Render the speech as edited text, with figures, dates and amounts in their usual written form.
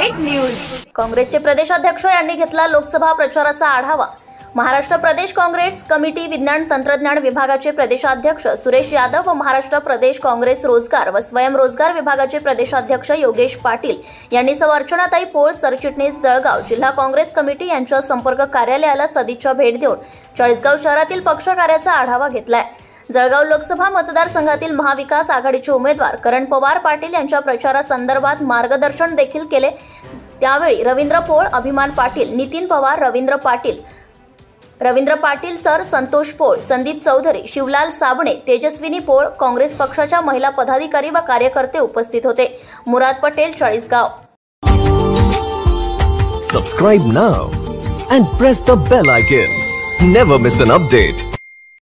Right news. काँग्रेसचे प्रदेशाध्यक्ष यांनी घेतला लोकसभा प्रचाराचा आढावा। महाराष्ट्र प्रदेश काँग्रेस कमिटी विज्ञान तंत्रज्ञान विभागाचे प्रदेशाध्यक्ष सुरेश यादव व महाराष्ट्र प्रदेश काँग्रेस रोजगार व स्वयंरोजगार विभागाचे प्रदेशाध्यक्ष योगेश पाटील यांनी सौ अर्चनाताई पोळ सरचिटणीस जळगाव जिल्हा काँग्रेस कमिटी यांच्या संपर्क कार्यालयाला सदिच्छा भेट देऊन चाळीसगाव शहरातील पक्ष कार्याचा आढावा घेतलाय। जळगाव लोकसभा मतदारसंघातील महाविकास आघाडीचे उमेदवार करण पवार पाटील यांच्या प्रचारासंदर्भात मार्गदर्शन देखील केले। त्यावेळी रवींद्र पोळ, अभिमान पाटील, नितीन पवार, रवींद्र पाटील सर, संतोष पोळ, संदीप चौधरी, शिवलाल साबणे, तेजस्विनी पोळ, काँग्रेस पक्षाच्या महिला पदाधिकारी व कार्यकर्ते उपस्थित होते। मुराद Patel, Chalisgaon. Subscribe now and press the bell icon. Never miss an update.